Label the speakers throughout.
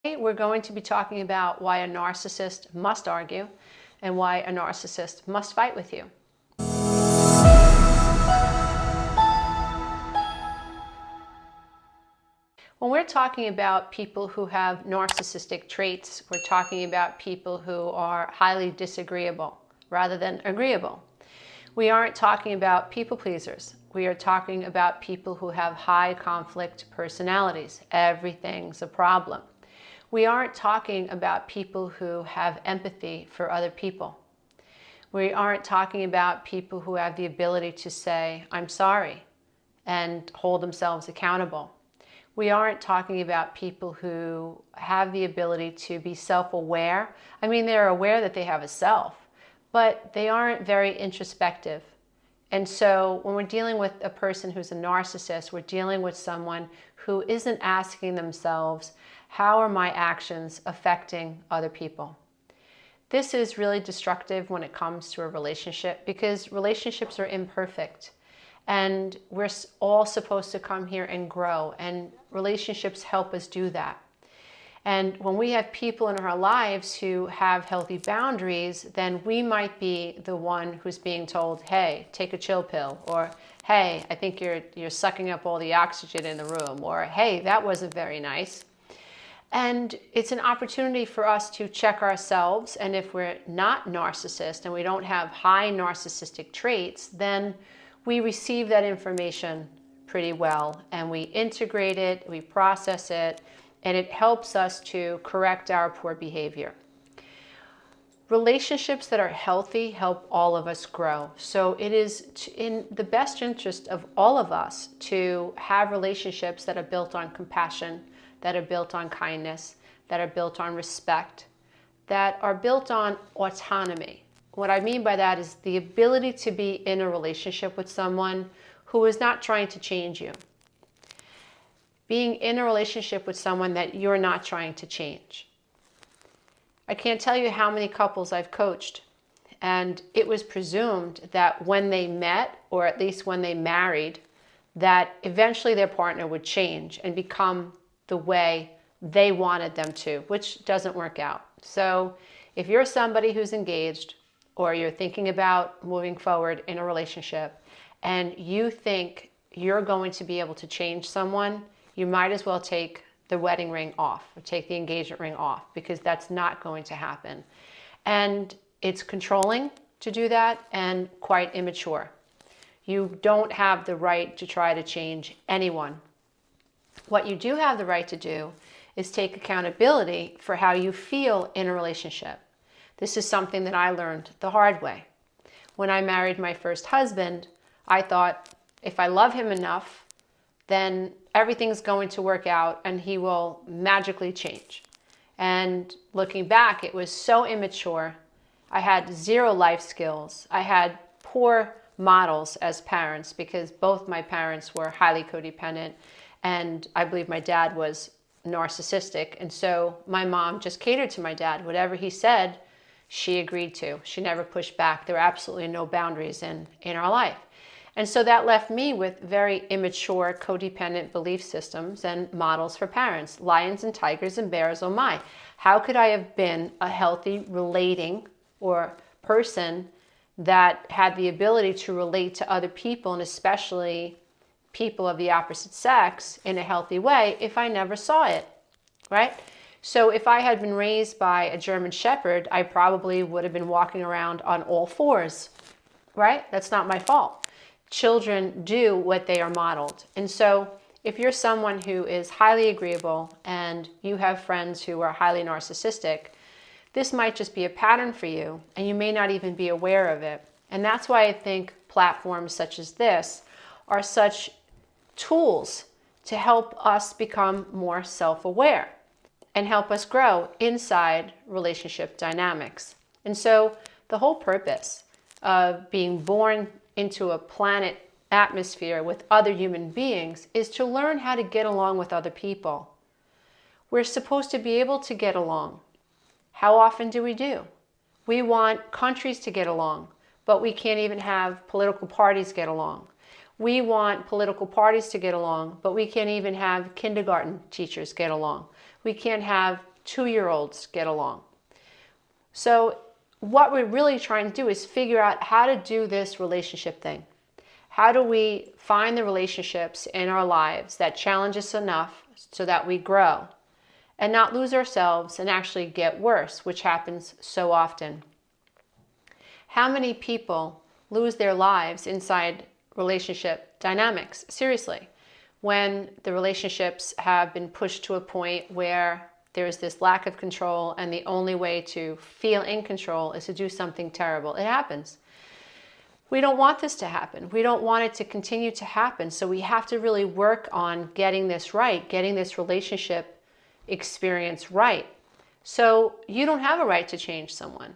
Speaker 1: We're going to be talking about why a narcissist must argue and why a narcissist must fight with you. When we're talking about people who have narcissistic traits, we're talking about people who are highly disagreeable rather than agreeable. We aren't talking about people pleasers. We are talking about people who have high conflict personalities. Everything's a problem. We aren't talking about people who have empathy for other people. We aren't talking about people who have the ability to say, I'm sorry, and hold themselves accountable. We aren't talking about people who have the ability to be self-aware. I mean, they're aware that they have a self, but they aren't very introspective. And so when we're dealing with a person who's a narcissist, we're dealing with someone who isn't asking themselves, how are my actions affecting other people? This is really destructive when it comes to a relationship because relationships are imperfect. And we're all supposed to come here and grow, and relationships help us do that. And when we have people in our lives who have healthy boundaries, then we might be the one who's being told, hey, take a chill pill, or hey, I think you're sucking up all the oxygen in the room, or hey, that wasn't very nice. And it's an opportunity for us to check ourselves, and if we're not narcissist and we don't have high narcissistic traits, then we receive that information pretty well, and we integrate it, we process it, and it helps us to correct our poor behavior. Relationships that are healthy help all of us grow. So it is in the best interest of all of us to have relationships that are built on compassion, that are built on kindness, that are built on respect, that are built on autonomy. What I mean by that is the ability to be in a relationship with someone who is not trying to change you. Being in a relationship with someone that you're not trying to change. I can't tell you how many couples I've coached, and it was presumed that when they met, or at least when they married, that eventually their partner would change and become the way they wanted them to, which doesn't work out. So if you're somebody who's engaged, or you're thinking about moving forward in a relationship, and you think you're going to be able to change someone, you might as well take the wedding ring off or take the engagement ring off, because that's not going to happen. And it's controlling to do that and quite immature. You don't have the right to try to change anyone. What you do have the right to do is take accountability for how you feel in a relationship. This is something that I learned the hard way. When I married my first husband, I thought, if I love him enough, then everything's going to work out and he will magically change. And looking back, it was so immature. I had zero life skills. I had poor models as parents because both my parents were highly codependent, and I believe my dad was narcissistic. And so my mom just catered to my dad. Whatever he said, she agreed to. She never pushed back. There were absolutely no boundaries in our life. And so that left me with very immature, codependent belief systems and models for parents. Lions and tigers and bears, oh my. How could I have been a healthy relating or person that had the ability to relate to other people, and especially people of the opposite sex, in a healthy way if I never saw it, right? So if I had been raised by a German Shepherd, I probably would have been walking around on all fours, right? That's not my fault. Children do what they are modeled. And so if you're someone who is highly agreeable and you have friends who are highly narcissistic, this might just be a pattern for you, and you may not even be aware of it. And that's why I think platforms such as this are such tools to help us become more self-aware and help us grow inside relationship dynamics. And so the whole purpose of being born into a planet atmosphere with other human beings is to learn how to get along with other people. We're supposed to be able to get along. How often do? We want countries to get along, but we can't even have political parties get along. We want political parties to get along, but we can't even have kindergarten teachers get along. We can't have 2-year-olds get along. So what we're really trying to do is figure out how to do this relationship thing. How do we find the relationships in our lives that challenge us enough so that we grow and not lose ourselves and actually get worse, which happens so often. How many people lose their lives inside relationship dynamics? Seriously, when the relationships have been pushed to a point where there's this lack of control and the only way to feel in control is to do something terrible. It happens. We don't want this to happen. We don't want it to continue to happen. So we have to really work on getting this right, getting this relationship experience right. So you don't have a right to change someone.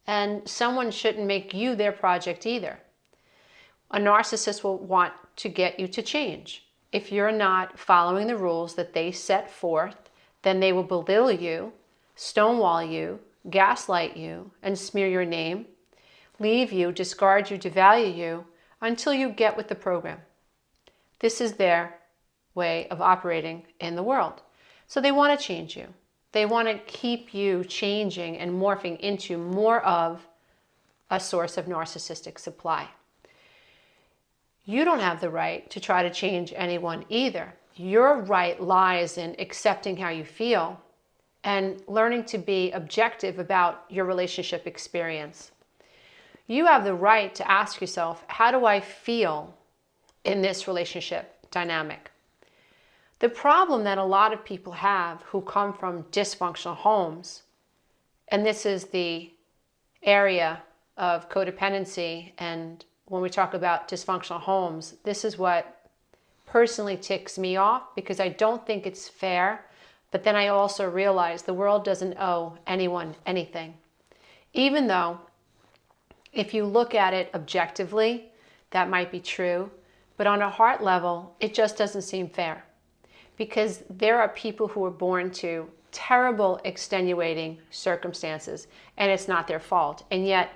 Speaker 1: And someone shouldn't make you their project either. A narcissist will want to get you to change. If you're not following the rules that they set forth, then they will belittle you, stonewall you, gaslight you, and smear your name, leave you, discard you, devalue you, until you get with the program. This is their way of operating in the world. So they want to change you. They want to keep you changing and morphing into more of a source of narcissistic supply. You don't have the right to try to change anyone either. Your right lies in accepting how you feel and learning to be objective about your relationship experience. You have the right to ask yourself, how do I feel in this relationship dynamic? The problem that a lot of people have who come from dysfunctional homes, and this is the area of codependency, and when we talk about dysfunctional homes, this is what personally ticks me off because I don't think it's fair, but then I also realize the world doesn't owe anyone anything. Even though if you look at it objectively, that might be true, but on a heart level, it just doesn't seem fair. Because there are people who are born to terrible extenuating circumstances, and it's not their fault. And yet,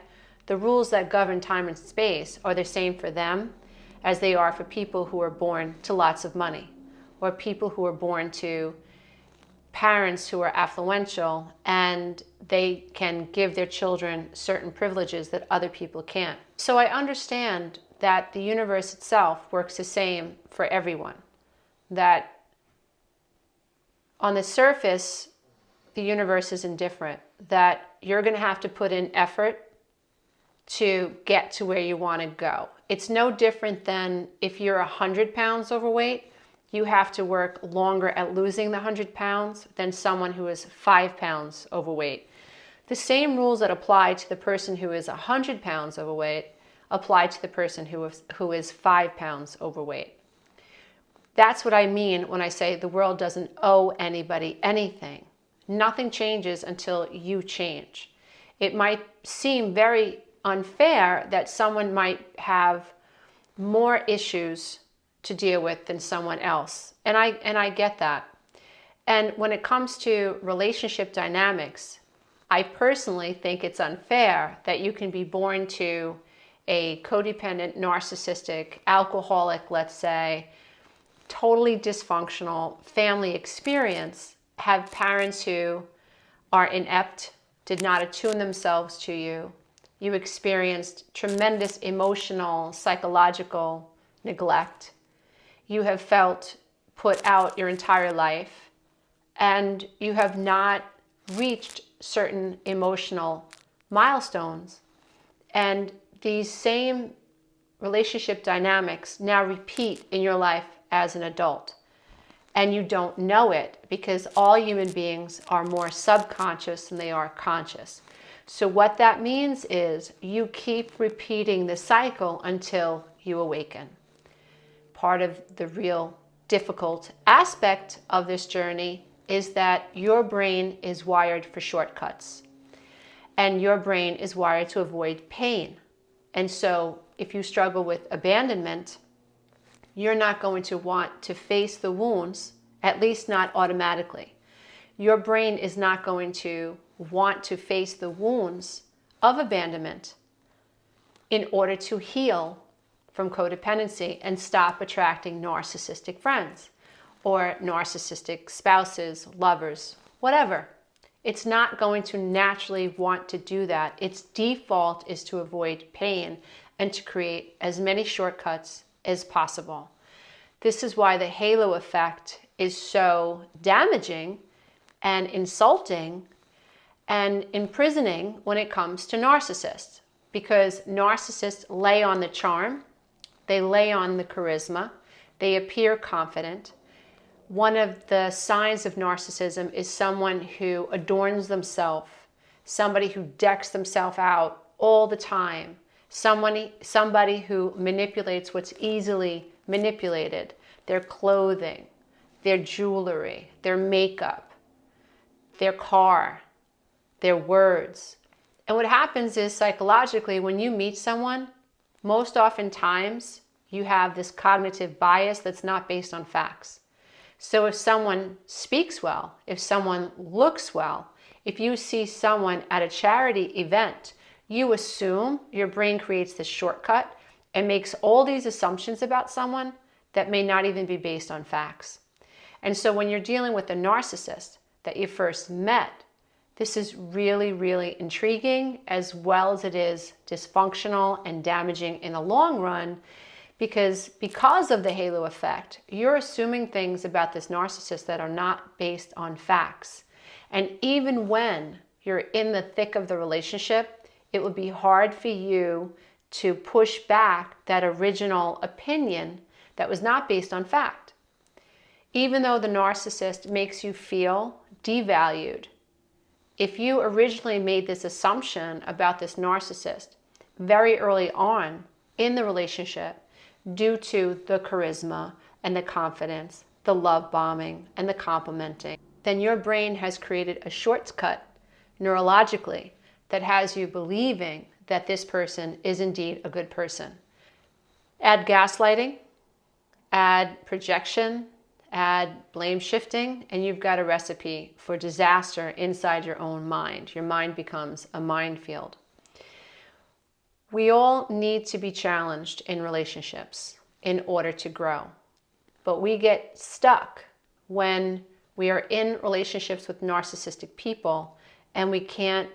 Speaker 1: the rules that govern time and space are the same for them as they are for people who are born to lots of money, or people who are born to parents who are affluential, and they can give their children certain privileges that other people can't. So I understand that the universe itself works the same for everyone. That on the surface, the universe is indifferent, that you're going to have to put in effort to get to where you want to go. It's no different than if you're 100 pounds overweight, you have to work longer at losing the 100 pounds than someone who is 5 pounds overweight. The same rules that apply to the person who is 100 pounds overweight apply to the person who is 5 pounds overweight. That's what I mean when I say the world doesn't owe anybody anything. Nothing changes until you change. It might seem very unfair that someone might have more issues to deal with than someone else. And I get that. And when it comes to relationship dynamics, I personally think it's unfair that you can be born to a codependent, narcissistic, alcoholic, let's say, totally dysfunctional family experience, have parents who are inept, did not attune themselves to you. You experienced tremendous emotional, psychological neglect. You have felt put out your entire life, and you have not reached certain emotional milestones. And these same relationship dynamics now repeat in your life as an adult. And you don't know it because all human beings are more subconscious than they are conscious. So what that means is you keep repeating the cycle until you awaken. Part of the real difficult aspect of this journey is that your brain is wired for shortcuts. And your brain is wired to avoid pain. And so if you struggle with abandonment, you're not going to want to face the wounds, at least not automatically. Your brain is not going to want to face the wounds of abandonment in order to heal from codependency and stop attracting narcissistic friends or narcissistic spouses, lovers, whatever. It's not going to naturally want to do that. Its default is to avoid pain and to create as many shortcuts as possible. This is why the halo effect is so damaging and insulting and imprisoning when it comes to narcissists, because narcissists lay on the charm, they lay on the charisma, they appear confident. One of the signs of narcissism is someone who adorns themselves, somebody who decks themselves out all the time, somebody who manipulates what's easily manipulated, their clothing, their jewelry, their makeup, their car, their words. And what happens is psychologically, when you meet someone, most oftentimes you have this cognitive bias that's not based on facts. So if someone speaks well, if someone looks well, if you see someone at a charity event, you assume, your brain creates this shortcut and makes all these assumptions about someone that may not even be based on facts. And so when you're dealing with a narcissist that you first met, this is really, really intriguing, as well as it is dysfunctional and damaging in the long run, because of the halo effect, you're assuming things about this narcissist that are not based on facts. And even when you're in the thick of the relationship, it would be hard for you to push back that original opinion that was not based on fact. Even though the narcissist makes you feel devalued, if you originally made this assumption about this narcissist very early on in the relationship, due to the charisma and the confidence, the love bombing and the complimenting, then your brain has created a shortcut neurologically that has you believing that this person is indeed a good person. Add gaslighting, add projection, add blame shifting, and you've got a recipe for disaster inside your own mind. Your mind becomes a minefield. We all need to be challenged in relationships in order to grow. But we get stuck when we are in relationships with narcissistic people and we can't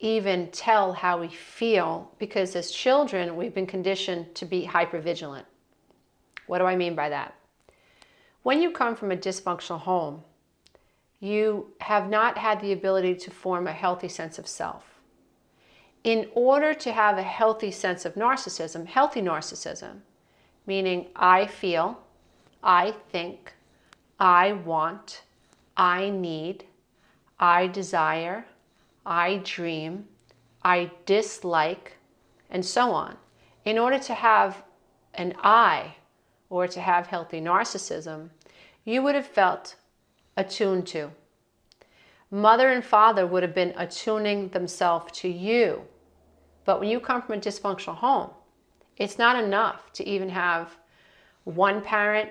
Speaker 1: even tell how we feel, because as children, we've been conditioned to be hypervigilant. What do I mean by that? When you come from a dysfunctional home, you have not had the ability to form a healthy sense of self. In order to have a healthy sense of narcissism, healthy narcissism, meaning I feel, I think, I want, I need, I desire, I dream, I dislike, and so on. In order to have an I, or to have healthy narcissism, you would have felt attuned to. Mother and father would have been attuning themselves to you. But when you come from a dysfunctional home, it's not enough to even have one parent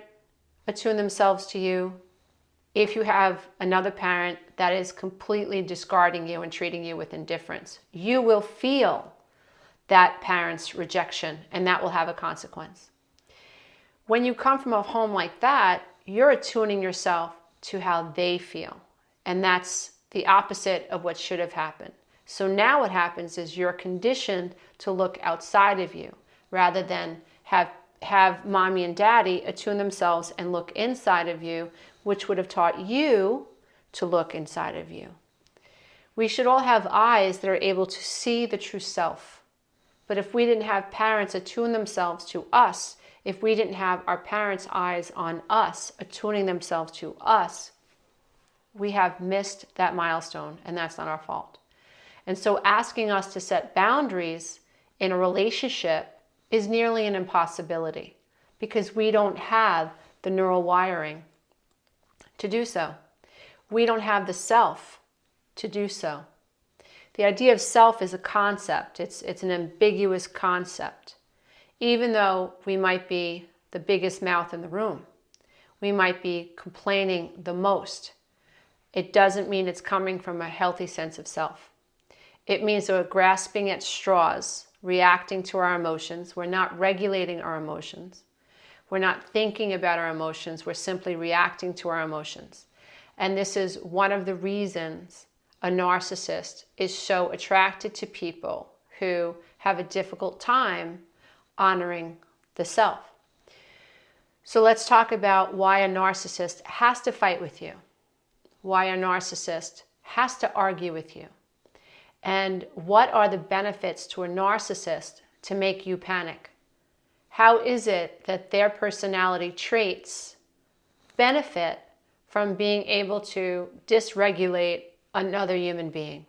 Speaker 1: attune themselves to you. If you have another parent that is completely discarding you and treating you with indifference, you will feel that parent's rejection, and that will have a consequence. When you come from a home like that, you're attuning yourself to how they feel. And that's the opposite of what should have happened. So now what happens is you're conditioned to look outside of you rather than have mommy and daddy attune themselves and look inside of you, which would have taught you to look inside of you. We should all have eyes that are able to see the true self. But if we didn't have parents attune themselves to us, if we didn't have our parents' eyes on us, attuning themselves to us, we have missed that milestone, and that's not our fault. And so asking us to set boundaries in a relationship is nearly an impossibility, because we don't have the neural wiring to do so. We don't have the self to do so. The idea of self is a concept. It's an ambiguous concept. Even though we might be the biggest mouth in the room, we might be complaining the most, it doesn't mean it's coming from a healthy sense of self. It means that we're grasping at straws, reacting to our emotions. We're not regulating our emotions. We're not thinking about our emotions. We're simply reacting to our emotions. And this is one of the reasons a narcissist is so attracted to people who have a difficult time honoring the self. So let's talk about why a narcissist has to fight with you, why a narcissist has to argue with you, and what are the benefits to a narcissist to make you panic. How is it that their personality traits benefit from being able to dysregulate another human being?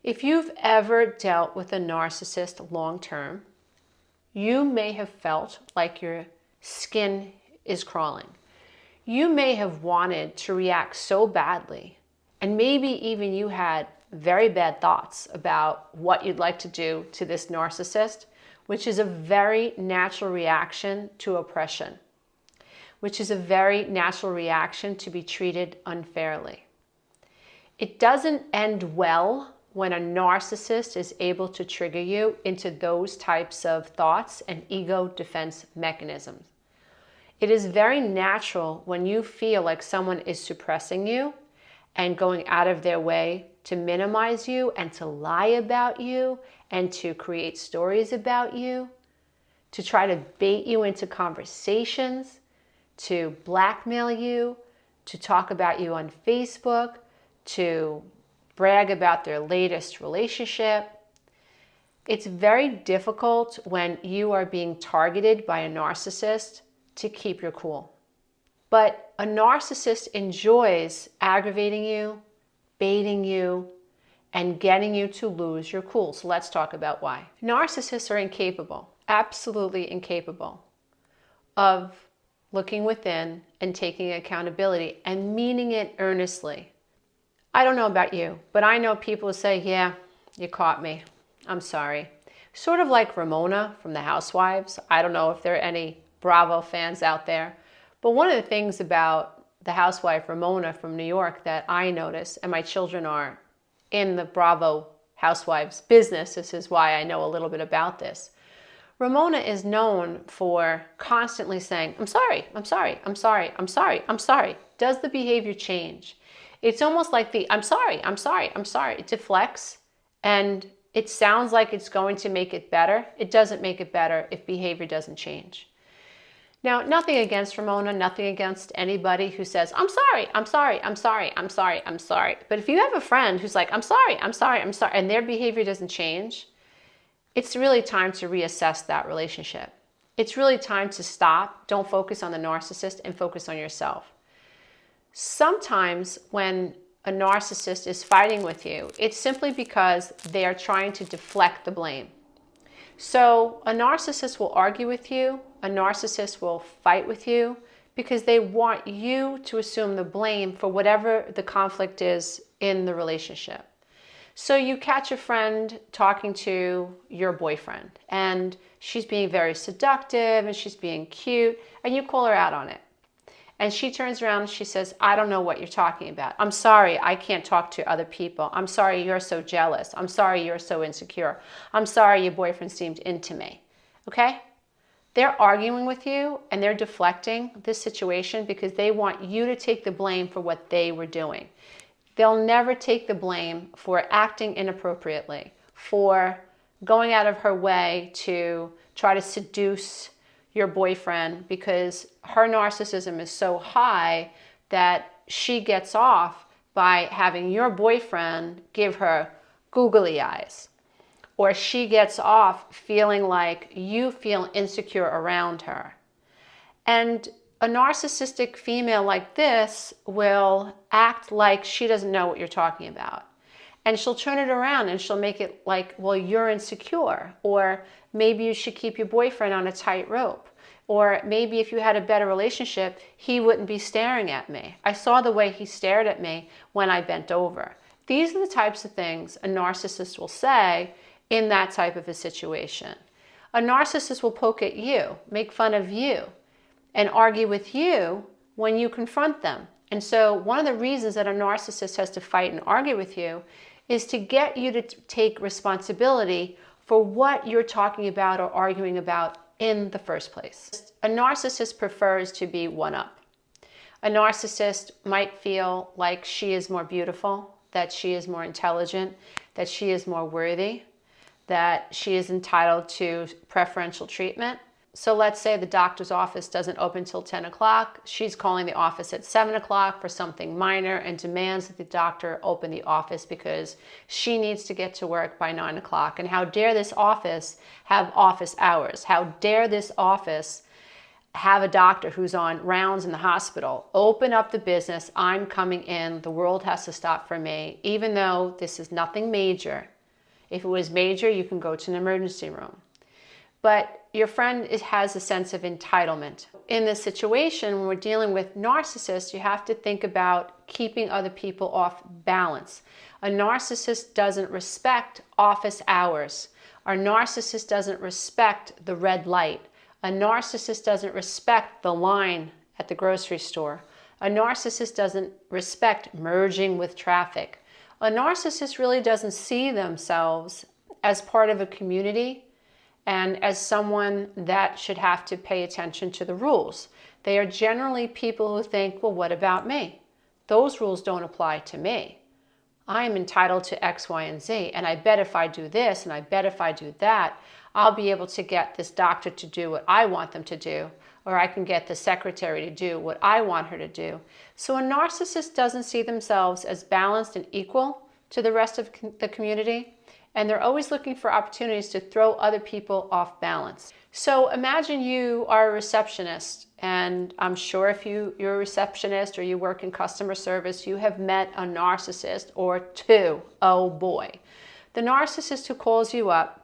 Speaker 1: If you've ever dealt with a narcissist long term, you may have felt like your skin is crawling. You may have wanted to react so badly, and maybe even you had very bad thoughts about what you'd like to do to this narcissist, which is a very natural reaction to oppression, which is a very natural reaction to be treated unfairly. It doesn't end well when a narcissist is able to trigger you into those types of thoughts and ego defense mechanisms. It is very natural when you feel like someone is suppressing you and going out of their way to minimize you and to lie about you and to create stories about you, to try to bait you into conversations, to blackmail you, to talk about you on Facebook, to brag about their latest relationship. It's very difficult when you are being targeted by a narcissist to keep your cool. But a narcissist enjoys aggravating you, baiting you, and getting you to lose your cool. So let's talk about why. Narcissists are incapable, absolutely incapable, of looking within and taking accountability and meaning it earnestly. I don't know about you, but I know people who say, yeah, you caught me. I'm sorry. Sort of like Romano from the Housewives. I don't know if there are any Bravo fans out there, but one of the things about the housewife Romano from New York that I notice, and my children are in the Bravo Housewives business, this is why I know a little bit about this. Romano is known for constantly saying, I'm sorry, I'm sorry, I'm sorry, I'm sorry, I'm sorry. Does the behavior change? It's almost like the I'm sorry, I'm sorry, I'm sorry. It deflects and it sounds like it's going to make it better. It doesn't make it better if behavior doesn't change. Now, nothing against Romano, nothing against anybody who says, I'm sorry, I'm sorry, I'm sorry, I'm sorry, I'm sorry. But if you have a friend who's like, I'm sorry, I'm sorry, I'm sorry, and their behavior doesn't change, it's really time to reassess that relationship. It's really time to stop. Don't focus on the narcissist and focus on yourself. Sometimes when a narcissist is fighting with you, it's simply because they are trying to deflect the blame. So a narcissist will argue with you, a narcissist will fight with you because they want you to assume the blame for whatever the conflict is in the relationship. So you catch a friend talking to your boyfriend and she's being very seductive and she's being cute and you call her out on it. And she turns around and she says, I don't know what you're talking about. I'm sorry, I can't talk to other people. I'm sorry you're so jealous. I'm sorry you're so insecure. I'm sorry your boyfriend seemed into me. Okay? They're arguing with you and they're deflecting this situation because they want you to take the blame for what they were doing. They'll never take the blame for acting inappropriately, for going out of her way to try to seduce your boyfriend because her narcissism is so high that she gets off by having your boyfriend give her googly eyes. Or she gets off feeling like you feel insecure around her. And a narcissistic female like this will act like she doesn't know what you're talking about. And she'll turn it around and she'll make it like, well, you're insecure. Or maybe you should keep your boyfriend on a tight rope. Or maybe if you had a better relationship, he wouldn't be staring at me. I saw the way he stared at me when I bent over. These are the types of things a narcissist will say in that type of a situation. A narcissist will poke at you, make fun of you, and argue with you when you confront them. And so one of the reasons that a narcissist has to fight and argue with you is to get you to take responsibility for what you're talking about or arguing about in the first place. A narcissist prefers to be one up. A narcissist might feel like she is more beautiful, that she is more intelligent, that she is more worthy, that she is entitled to preferential treatment. So let's say the doctor's office doesn't open till 10 o'clock. She's calling the office at 7 o'clock for something minor and demands that the doctor open the office because she needs to get to work by 9 o'clock. And how dare this office have office hours? How dare this office have a doctor who's on rounds in the hospital open up the business? I'm coming in. The world has to stop for me, even though this is nothing major. If it was major, you can go to an emergency room. But your friend has a sense of entitlement. In this situation, when we're dealing with narcissists, you have to think about keeping other people off balance. A narcissist doesn't respect office hours. A narcissist doesn't respect the red light. A narcissist doesn't respect the line at the grocery store. A narcissist doesn't respect merging with traffic. A narcissist really doesn't see themselves as part of a community and as someone that should have to pay attention to the rules. They are generally people who think, well, what about me? Those rules don't apply to me. I am entitled to X, Y, and Z, and I bet if I do this and I bet if I do that, I'll be able to get this doctor to do what I want them to do, or I can get the secretary to do what I want her to do. So a narcissist doesn't see themselves as balanced and equal to the rest of the community, and they're always looking for opportunities to throw other people off balance. So imagine you are a receptionist, and I'm sure if you're a receptionist or you work in customer service, you have met a narcissist or two. Oh boy. The narcissist who calls you up,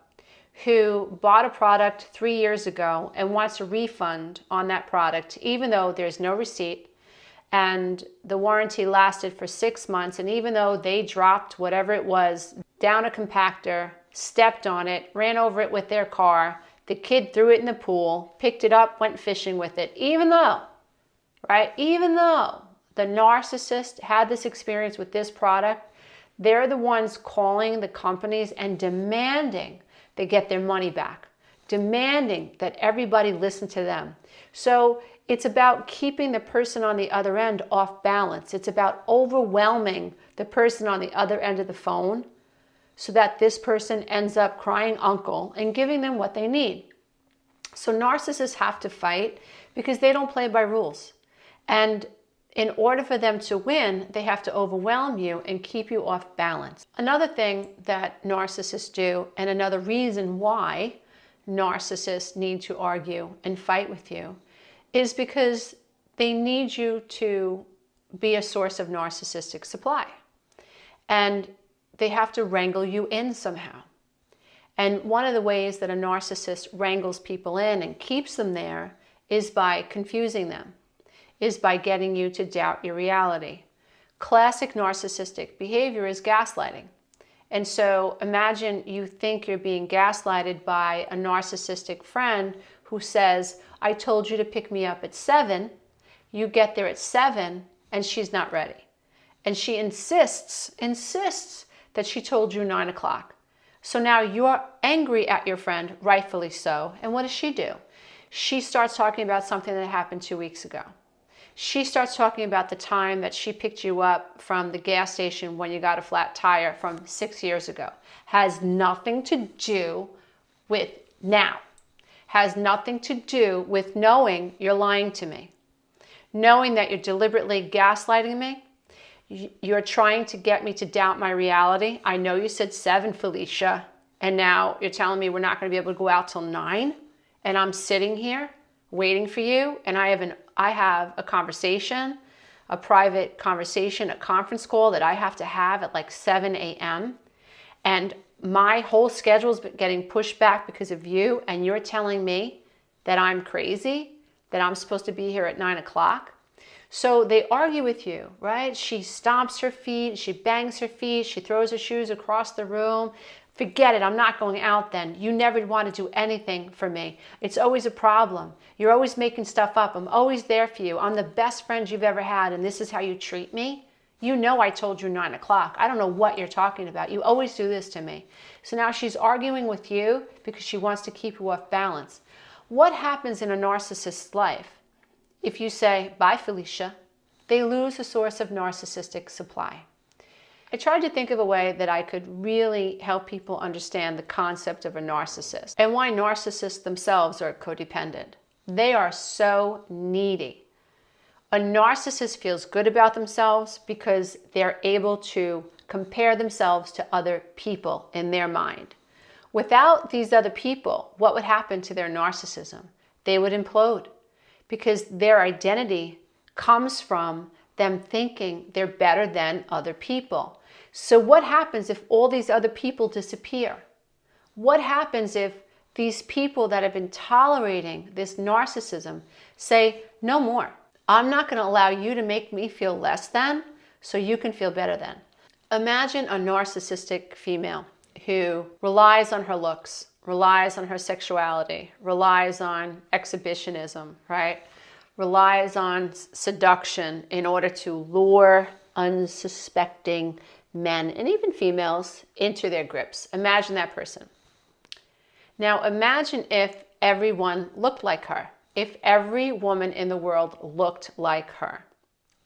Speaker 1: who bought a product 3 years ago and wants a refund on that product, even though there's no receipt and the warranty lasted for 6 months, and even though they dropped whatever it was down a compactor, stepped on it, ran over it with their car, the kid threw it in the pool, picked it up, went fishing with it, even though the narcissist had this experience with this product, they're the ones calling the companies and demanding they get their money back, demanding that everybody listen to them. So it's about keeping the person on the other end off balance. It's about overwhelming the person on the other end of the phone so that this person ends up crying uncle and giving them what they need. So narcissists have to fight because they don't play by rules. And in order for them to win, they have to overwhelm you and keep you off balance. Another thing that narcissists do, and another reason why narcissists need to argue and fight with you, is because they need you to be a source of narcissistic supply. And they have to wrangle you in somehow. And one of the ways that a narcissist wrangles people in and keeps them there is by confusing them, is by getting you to doubt your reality. Classic narcissistic behavior is gaslighting. And so imagine you think you're being gaslighted by a narcissistic friend who says, I told you to pick me up at 7. You get there at 7 and she's not ready. And she insists that she told you 9 o'clock. So now you're angry at your friend, rightfully so. And what does she do? She starts talking about something that happened 2 weeks ago. She starts talking about the time that she picked you up from the gas station when you got a flat tire from 6 years ago. Has nothing to do with now. Has nothing to do with knowing you're lying to me. Knowing that you're deliberately gaslighting me. You're trying to get me to doubt my reality. I know you said 7, Felicia, and now you're telling me we're not going to be able to go out till 9, and I'm sitting here waiting for you, and I have a conversation, a private conversation, a conference call that I have to have at like 7 a.m., and my whole schedule's getting pushed back because of you, and you're telling me that I'm crazy, that I'm supposed to be here at 9 o'clock. So they argue with you, right? She stomps her feet, she bangs her feet, she throws her shoes across the room. Forget it, I'm not going out then. You never want to do anything for me. It's always a problem. You're always making stuff up. I'm always there for you. I'm the best friend you've ever had, and this is how you treat me? You know I told you 9 o'clock. I don't know what you're talking about. You always do this to me. So now she's arguing with you because she wants to keep you off balance. What happens in a narcissist's life? If you say, bye, Felicia, they lose a source of narcissistic supply. I tried to think of a way that I could really help people understand the concept of a narcissist and why narcissists themselves are codependent. They are so needy. A narcissist feels good about themselves because they're able to compare themselves to other people in their mind. Without these other people, what would happen to their narcissism? They would implode because their identity comes from them thinking they're better than other people. So what happens if all these other people disappear? What happens if these people that have been tolerating this narcissism say, no more. I'm not going to allow you to make me feel less than so you can feel better than. Imagine a narcissistic female who relies on her looks, relies on her sexuality, relies on exhibitionism, right? Relies on seduction in order to lure unsuspecting men and even females into their grips. Imagine that person. Now imagine if everyone looked like her, if every woman in the world looked like her.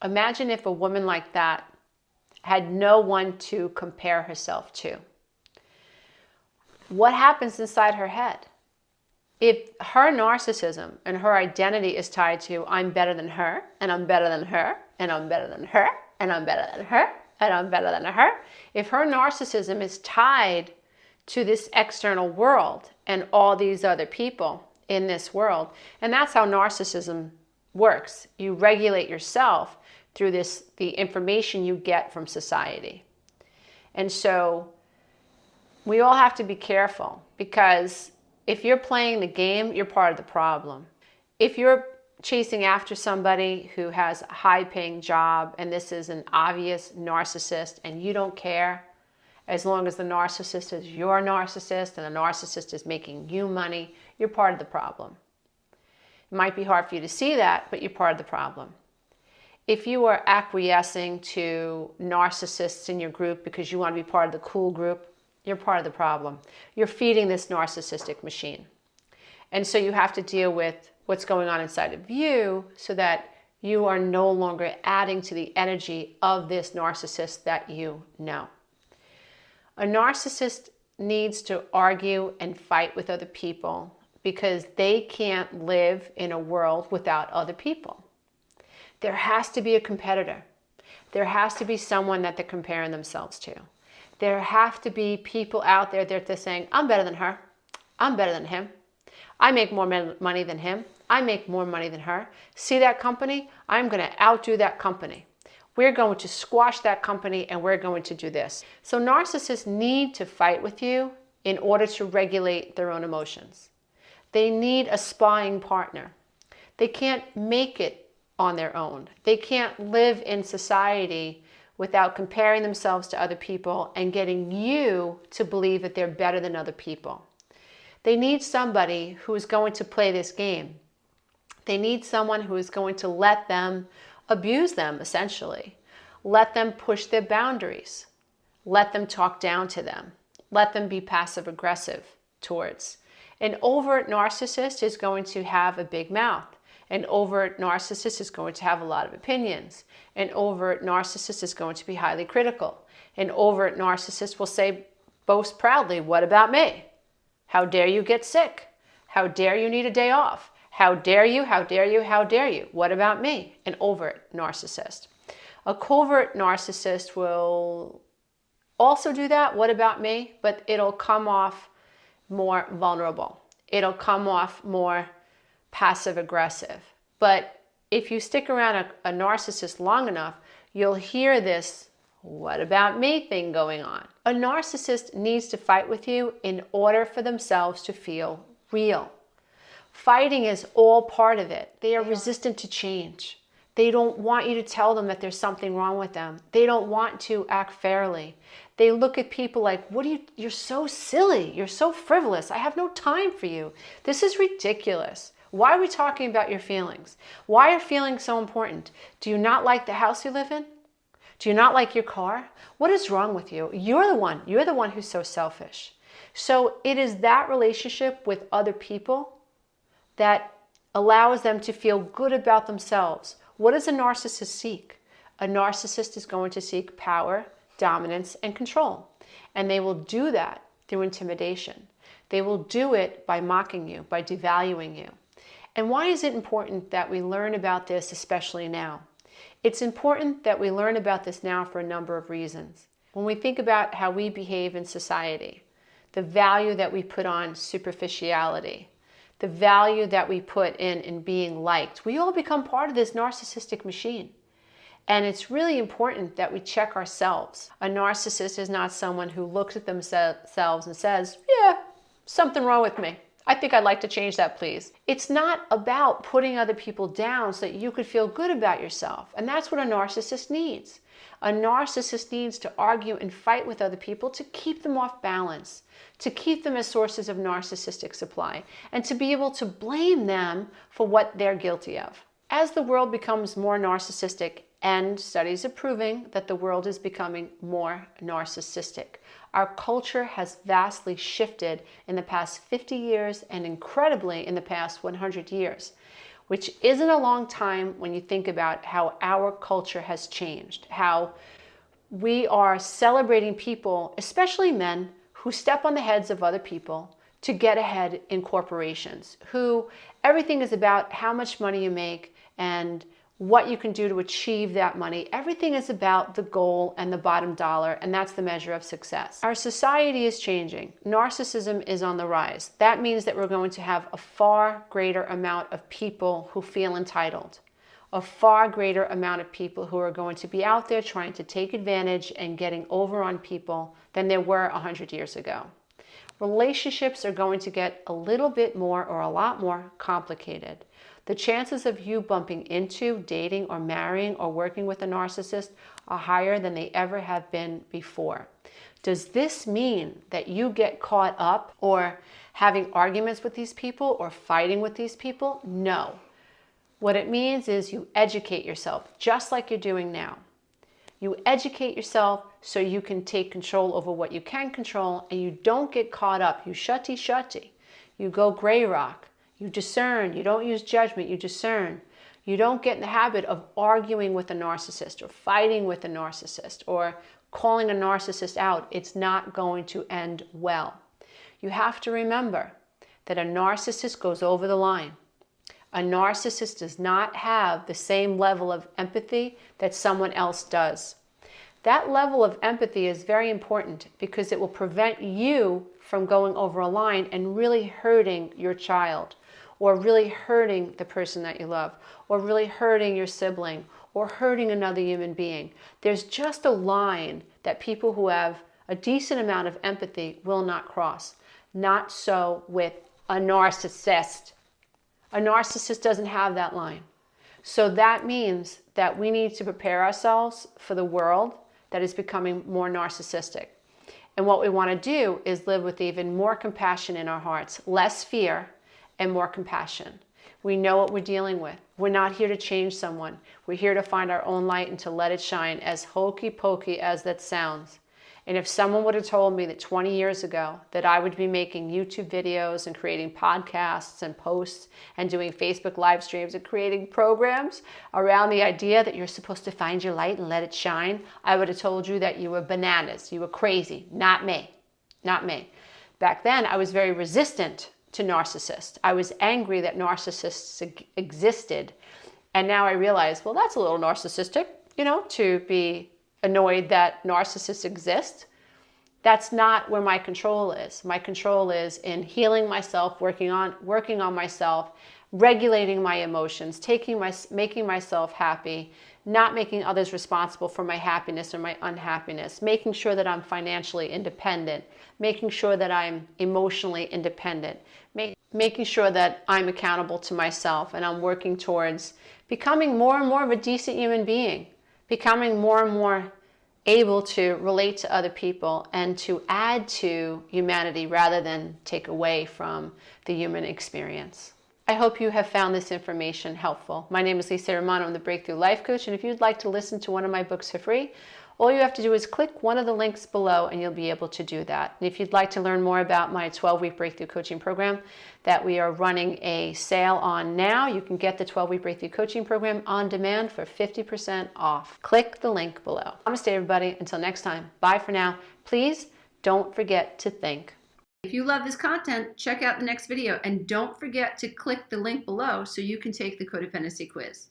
Speaker 1: Imagine if a woman like that had no one to compare herself to. What happens inside her head? If her narcissism and her identity is tied to I'm better than her, and I'm better than her, and I'm better than her, and I'm better than her, and I'm better than her. If her narcissism is tied to this external world and all these other people in this world, and that's how narcissism works. You regulate yourself through the information you get from society. And so we all have to be careful, because if you're playing the game, you're part of the problem. If you're chasing after somebody who has a high-paying job and this is an obvious narcissist and you don't care, as long as the narcissist is your narcissist and the narcissist is making you money, you're part of the problem. It might be hard for you to see that, but you're part of the problem. If you are acquiescing to narcissists in your group because you want to be part of the cool group, you're part of the problem. You're feeding this narcissistic machine. And so you have to deal with what's going on inside of you so that you are no longer adding to the energy of this narcissist that you know. A narcissist needs to argue and fight with other people because they can't live in a world without other people. There has to be a competitor. There has to be someone that they're comparing themselves to. There have to be people out there that they're saying, I'm better than her. I'm better than him. I make more money than him. I make more money than her. See that company? I'm going to outdo that company. We're going to squash that company and we're going to do this. So narcissists need to fight with you in order to regulate their own emotions. They need a sparring partner. They can't make it on their own. They can't live in society without comparing themselves to other people and getting you to believe that they're better than other people. They need somebody who is going to play this game. They need someone who is going to let them abuse them, essentially. Let them push their boundaries. Let them talk down to them. Let them be passive aggressive towards. An overt narcissist is going to have a big mouth. An overt narcissist is going to have a lot of opinions. An overt narcissist is going to be highly critical. An overt narcissist will say, boast proudly, what about me? How dare you get sick? How dare you need a day off? How dare you, how dare you, how dare you? What about me? An overt narcissist. A covert narcissist will also do that, what about me? But it'll come off more vulnerable. It'll come off more passive aggressive. But if you stick around a narcissist long enough, you'll hear this what about me thing going on. A narcissist needs to fight with you in order for themselves to feel real. Fighting is all part of it. They are resistant to change. They don't want you to tell them that there's something wrong with them. They don't want to act fairly. They look at people like, you're so silly. You're so frivolous. I have no time for you. This is ridiculous. Why are we talking about your feelings? Why are feelings so important? Do you not like the house you live in? Do you not like your car? What is wrong with you? You're the one who's so selfish. So it is that relationship with other people that allows them to feel good about themselves What does a narcissist seek? A narcissist is going to seek power, dominance, and control. And they will do that through intimidation. They will do it by mocking you, by devaluing you. And why is it important that we learn about this, especially now? It's important that we learn about this now for a number of reasons. When we think about how we behave in society, the value that we put on superficiality, the value that we put in being liked, we all become part of this narcissistic machine. And it's really important that we check ourselves. A narcissist is not someone who looks at themselves and says, yeah, something wrong with me. I think I'd like to change that, please. It's not about putting other people down so that you could feel good about yourself. And that's what a narcissist needs. A narcissist needs to argue and fight with other people to keep them off balance, to keep them as sources of narcissistic supply, and to be able to blame them for what they're guilty of. As the world becomes more narcissistic, and studies are proving that the world is becoming more narcissistic, our culture has vastly shifted in the past 50 years and incredibly in the past 100 years, which isn't a long time when you think about how our culture has changed, how we are celebrating people, especially men, who step on the heads of other people to get ahead in corporations, who everything is about how much money you make and what you can do to achieve that money. Everything is about the goal and the bottom dollar, and that's the measure of success. Our society is changing. Narcissism is on the rise. That means that we're going to have a far greater amount of people who feel entitled, a far greater amount of people who are going to be out there trying to take advantage and getting over on people than there were 100 years ago. Relationships are going to get a little bit more or a lot more complicated. The chances of you bumping into, dating, or marrying, or working with a narcissist are higher than they ever have been before. Does this mean that you get caught up or having arguments with these people or fighting with these people? No. What it means is you educate yourself, just like you're doing now. You educate yourself so you can take control over what you can control, and you don't get caught up. You shutty. You go gray rock. You discern. You don't use judgment. You discern. You don't get in the habit of arguing with a narcissist or fighting with a narcissist or calling a narcissist out. It's not going to end well. You have to remember that a narcissist goes over the line. A narcissist does not have the same level of empathy that someone else does. That level of empathy is very important because it will prevent you from going over a line and really hurting your child, or really hurting the person that you love, or really hurting your sibling, or hurting another human being. There's just a line that people who have a decent amount of empathy will not cross. Not so with a narcissist. A narcissist doesn't have that line. So that means that we need to prepare ourselves for the world that is becoming more narcissistic. And what we want to do is live with even more compassion in our hearts, less fear and more compassion. We know what we're dealing with. We're not here to change someone. We're here to find our own light and to let it shine, as hokey pokey as that sounds. And if someone would have told me that 20 years ago that I would be making YouTube videos and creating podcasts and posts and doing Facebook live streams and creating programs around the idea that you're supposed to find your light and let it shine, I would have told you that you were bananas, you were crazy. Not me. Not me. Back then, I was very resistant to narcissists. I was angry that narcissists existed. And now I realize, well, that's a little narcissistic, to be annoyed that narcissists exist. That's not where my control is. My control is in healing myself, working on myself, regulating my emotions, making myself happy, not making others responsible for my happiness or my unhappiness, making sure that I'm financially independent, making sure that I'm emotionally independent, making sure that I'm accountable to myself, and I'm working towards becoming more and more of a decent human being, becoming more and more able to relate to other people and to add to humanity rather than take away from the human experience. I hope you have found this information helpful. My name is Romano. I'm the Breakthrough Life Coach, and if you'd like to listen to one of my books for free, All you have to do is click one of the links below and you'll be able to do that. And if you'd like to learn more about my 12-week breakthrough coaching program that we are running a sale on now, you can get the 12-week breakthrough coaching program on demand for 50% off. Click the link below. Namaste, everybody. Until next time. Bye for now. Please don't forget to think. If you love this content, check out the next video and don't forget to click the link below so you can take the codependency quiz.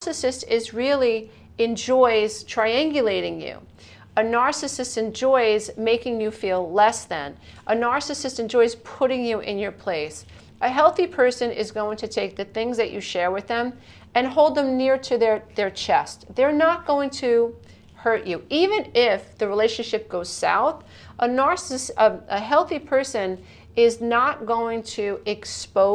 Speaker 1: Narcissist really enjoys triangulating you. A narcissist enjoys making you feel less than. A narcissist enjoys putting you in your place. A healthy person is going to take the things that you share with them and hold them near to their chest. They're not going to hurt you. Even if the relationship goes south, a healthy person is not going to expose